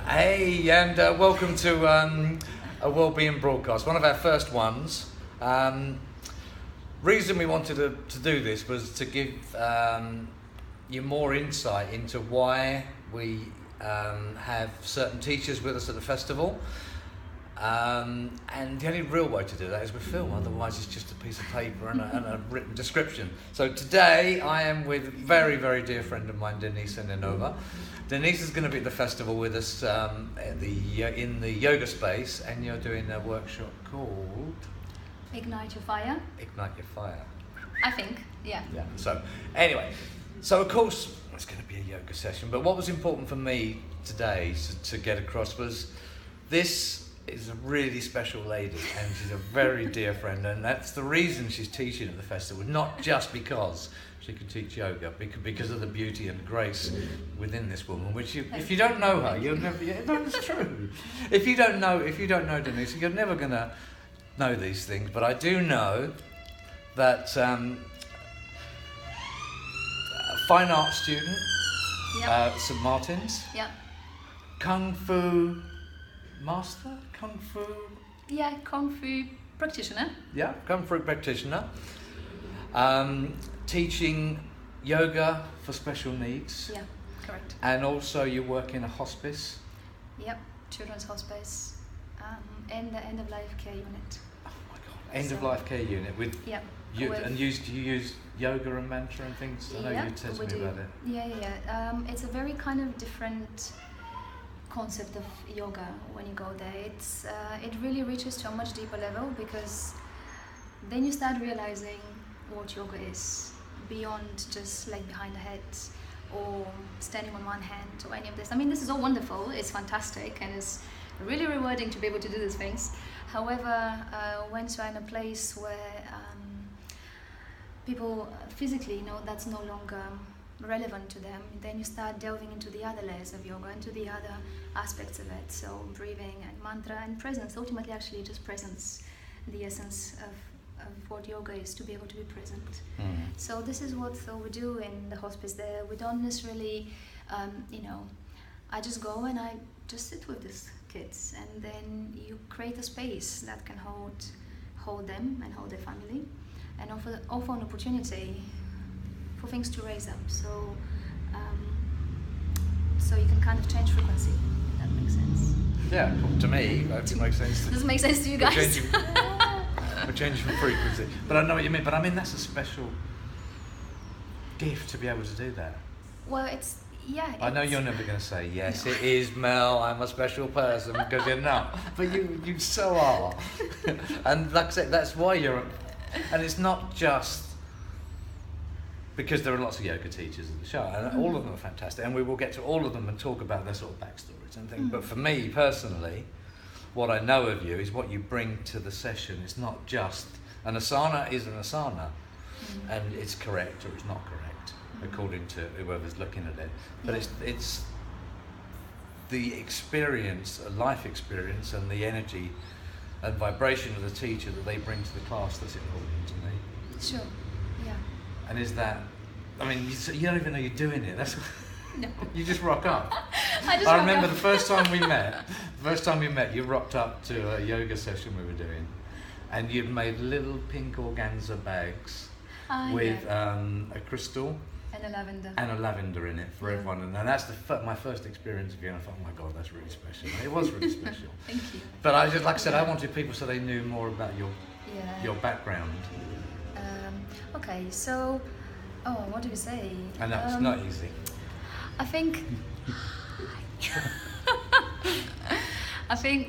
Hey, and welcome to a Wellbeing broadcast, one of our first ones. Reason we wanted to do this was to give you more insight into why we have certain teachers with us at the festival. And the only real way to do that is with film, otherwise it's just a piece of paper and a written description. So today I am with a very, very dear friend of mine, Denisa and Nenova. Denisa is going to be at the festival with us in the yoga space, and you're doing a workshop called Ignite Your Fire. Ignite Your Fire. I think, yeah. Yeah. So anyway, so of course it's going to be a yoga session, but what was important for me today to get across was this is a really special lady, and she's a very dear friend, and that's the reason she's teaching at the festival, not just because she can teach yoga, because of the beauty and grace within this woman, which if you don't know her, you'll never, yeah, no, it's true. If you don't know Denisa, you're never going to know these things, but I do know that fine art student, Yep. St. Martin's, Yep. Kung Fu master, Kung Fu... Yeah, Kung Fu practitioner. Yeah, Kung Fu practitioner. Teaching yoga for special needs. Yeah, correct. And also you work in a hospice. Yep, children's hospice, and the end of life care unit. Oh my God, end of life care unit with... Yep. And do you use yoga and mantra and things? I know you told me about it. Yeah. It's a very kind of different concept of yoga when you go there. It really reaches to a much deeper level, because then you start realizing what yoga is beyond just like behind the head or standing on one hand or any of this. I mean, this is all wonderful, it's fantastic, and it's really rewarding to be able to do these things. However, once you're in a place where people physically know that's no longer relevant to them, then you start delving into the other layers of yoga, into the other aspects of it. So breathing and mantra and presence, ultimately actually just presence, the essence of what yoga is, to be able to be present. So this is what we do in the hospice there. We don't necessarily, I just go and I just sit with these kids, and then you create a space that can hold them and hold their family, and offer an opportunity for things to raise up, so you can kind of change frequency, if that makes sense. Yeah, to me, that makes sense. Does it make sense to you guys? We're changing from frequency. But I know what you mean, but I mean, that's a special gift to be able to do that. Well, I know you're never going to say, yes, no. It is, Mel, I'm a special person, because you're not. But you so are. And like I said, that's why you're... And it's not just... because there are lots of yoga teachers at the show, and all of them are fantastic, and we will get to all of them and talk about their sort of backstories and things. But for me personally, what I know of you is what you bring to the session. It's not just an asana is an asana, and it's correct or it's not correct according to whoever's looking at it. But it's the experience, a life experience, and the energy and vibration of the teacher that they bring to the class that's important to me. Sure. Yeah. And is that, I mean, you don't even know you're doing it. That's No. You just rock up. I remember the first time we met, you rocked up to a yoga session we were doing, and you'd made little pink organza bags with a crystal and a lavender in it for everyone. And that's my first experience of you, and I thought, oh my God, that's really special. And it was really special. Thank you. But I just, like I said, I wanted people so they knew more about your background. Okay, so, what do we say? I know, it's not easy. I think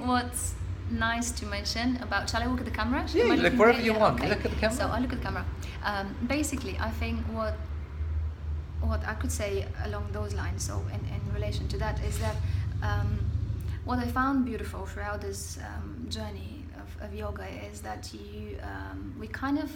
what's nice to mention about, shall I look at the camera? Yeah, look wherever you want. Okay. Look at the camera. So I look at the camera. Basically, I think what I could say along those lines, so in relation to that, is that what I found beautiful throughout this journey of yoga is that we kind of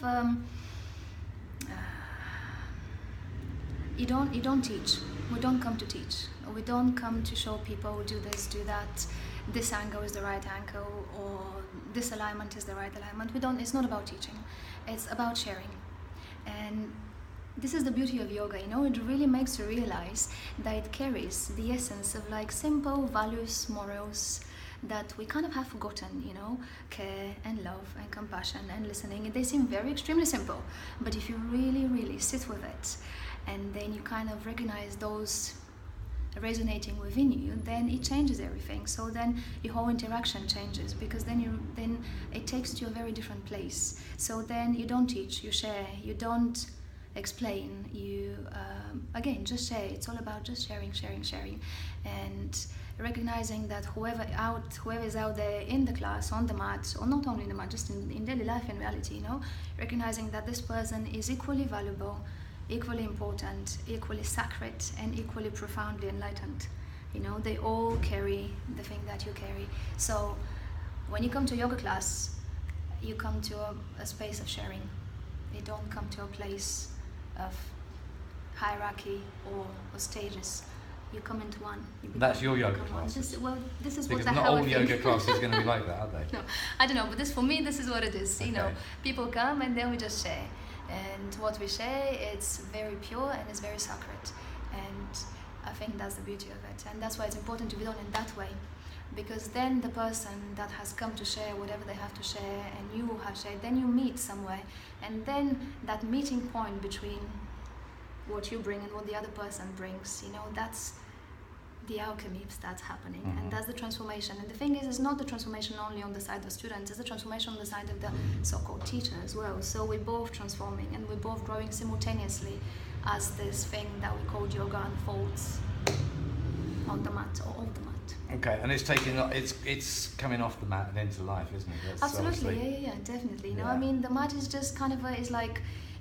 you don't teach. We don't come to teach. We don't come to show people do this, do that. This angle is the right angle, or this alignment is the right alignment. It's not about teaching. It's about sharing. And this is the beauty of yoga, you know, it really makes you realize that it carries the essence of like simple values, morals that we kind of have forgotten, you know, care and love and compassion and listening. They seem very extremely simple, but if you really, really sit with it and then you kind of recognize those resonating within you, then it changes everything. So then your whole interaction changes, because then it takes you to a very different place. So then you don't teach, you share, you don't explain, you again just share. It's all about just sharing, and recognizing that whoever is out there in the class, on the mat, or not only in the mat, just in daily life and reality, you know, recognizing that this person is equally valuable, equally important, equally sacred, and equally profoundly enlightened. You know, they all carry the thing that you carry. So when you come to a yoga class, you come to a space of sharing. You don't come to a place of hierarchy or stages. You come into one. That's your yoga class. This is because what not all yoga classes are going to be like that, are they? No, I don't know, but for me, this is what it is. Okay. You know, people come and then we just share. And what we share, it's very pure and it's very sacred. And I think that's the beauty of it. And that's why it's important to be done in that way. Because then the person that has come to share whatever they have to share, and you have shared, then you meet somewhere. And then that meeting point between what you bring and what the other person brings, you know, that's the alchemy starts happening. Mm-hmm. And that's the transformation. And the thing is, it's not the transformation only on the side of students, it's the transformation on the side of the so-called teacher as well. So we're both transforming and we're both growing simultaneously as this thing that we call yoga unfolds on the mat or off the mat. Okay, and it's coming off the mat and into life, isn't it? That's absolutely, yeah, definitely. You know, I mean, the mat is just kind of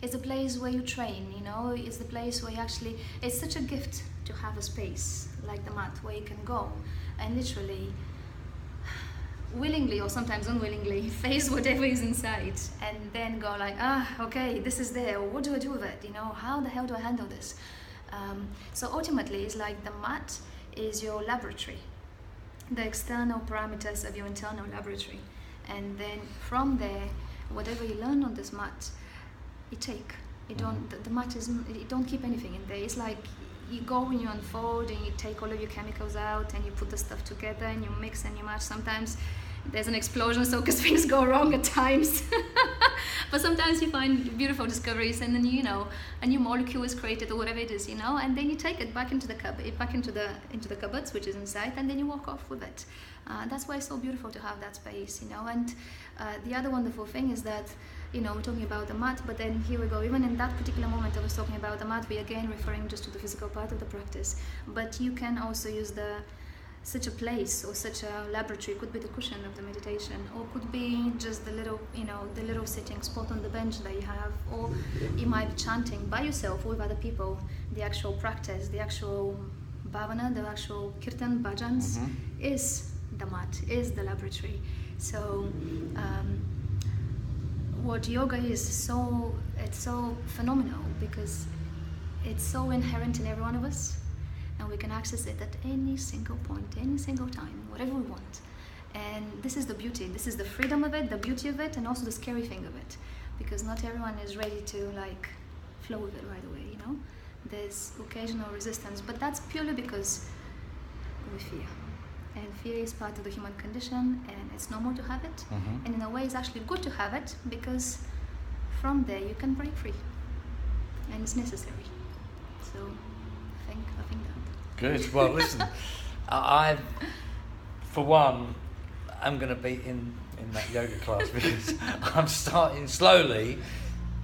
it's a place where you train, you know, it's the place where you actually, it's such a gift to have a space like the mat where you can go and literally, willingly or sometimes unwillingly, face whatever is inside and then go like, okay, this is there, or what do I do with it, you know, how the hell do I handle this? So ultimately, it's like the mat is your laboratory, the external parameters of your internal laboratory, and then from there, whatever you learn on this mat, you take. You don't. The mat isn't. You don't keep anything in there. It's like you go and you unfold and you take all of your chemicals out and you put the stuff together and you mix and you match. Sometimes there's an explosion, so because things go wrong at times. But sometimes you find beautiful discoveries, and then you know a new molecule is created or whatever it is, you know, and then you take it back into the into the cupboards, which is inside, and then you walk off with it. That's why it's so beautiful to have that space, you know. And the other wonderful thing is that, you know, we're talking about the mat, but then here we go, even in that particular moment I was talking about the mat, we again referring just to the physical part of the practice, but you can also use such a place or such a laboratory. Could be the cushion of the meditation, or could be just the little, you know, the little sitting spot on the bench that you have, or you might be chanting by yourself or with other people. The actual practice, the actual bhavana, the actual kirtan, bhajans is the mat, is the laboratory. So what yoga is it's so phenomenal because it's so inherent in every one of us. And we can access it at any single point, any single time, whatever we want. And this is the beauty, this is the freedom of it, the beauty of it, and also the scary thing of it. Because not everyone is ready to like flow with it right away, you know? There's occasional resistance, but that's purely because we fear. And fear is part of the human condition, and it's normal to have it. And in a way, it's actually good to have it, because from there you can break free. And it's necessary. So I think that. Good. Well, listen, for one, I'm going to be in that yoga class because I'm starting slowly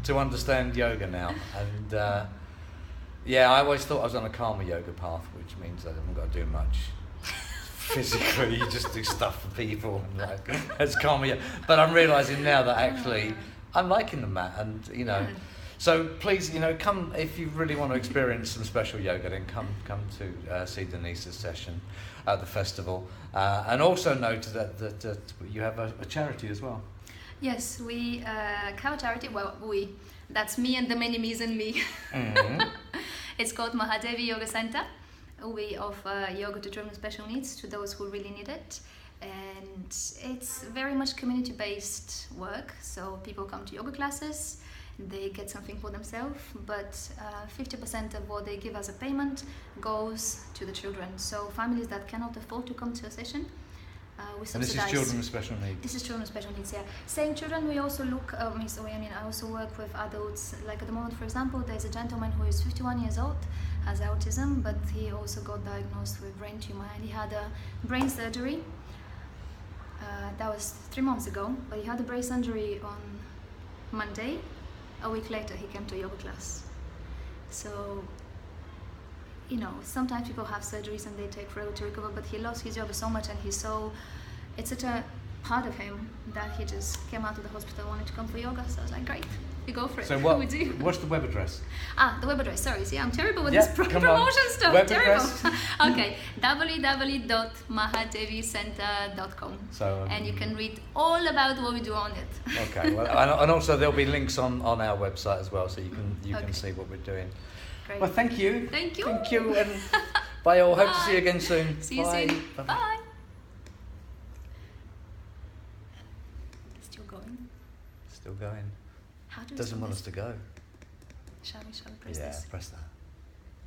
to understand yoga now. And I always thought I was on a karma yoga path, which means I haven't got to do much physically. You just do stuff for people, and like it's karma yoga. But I'm realising now that actually I'm liking the mat, and you know. So please, you know, come if you really want to experience some special yoga. Then come to see Denisa's session at the festival, and also note that you have a charity as well. Yes, we have a charity. Well, that's me and the many me's and me. It's called Mahadevi Yoga Center. We offer yoga to children with special needs, to those who really need it. And it's very much community-based work. So people come to yoga classes, they get something for themselves, but 50% of what they give as a payment goes to the children. So families that cannot afford to come to a session, we subsidize. And this is children with special needs? This is children with special needs, yeah. Saying children, we also look, I also work with adults. Like at the moment, for example, there's a gentleman who is 51 years old, has autism, but he also got diagnosed with brain tumor, and he had a brain surgery. That was 3 months ago, but he had a brain surgery on Monday. A week later, he came to a yoga class. So, sometimes people have surgeries and they take forever to recover, but he loves his yoga so much, and it's such a part of him that he just came out of the hospital and wanted to come for yoga. So I was like, great, you go for it. So what's the web address? The web address, sorry, see, I'm terrible with Yeah, this promotion stuff, web terrible. address. Okay, www.mahadeviscenter.com. And you can read all about what we do on it. Okay, well, and also there'll be links on our website as well, so you can see what we're doing. Great. Well, thank you. Thank you. Thank you, and bye all. Hope to see you again soon. See you Bye. soon. Bye. Bye. Still going? Still going. How do we Doesn't stop want this? us to go. Shall we press Yeah, this? press that.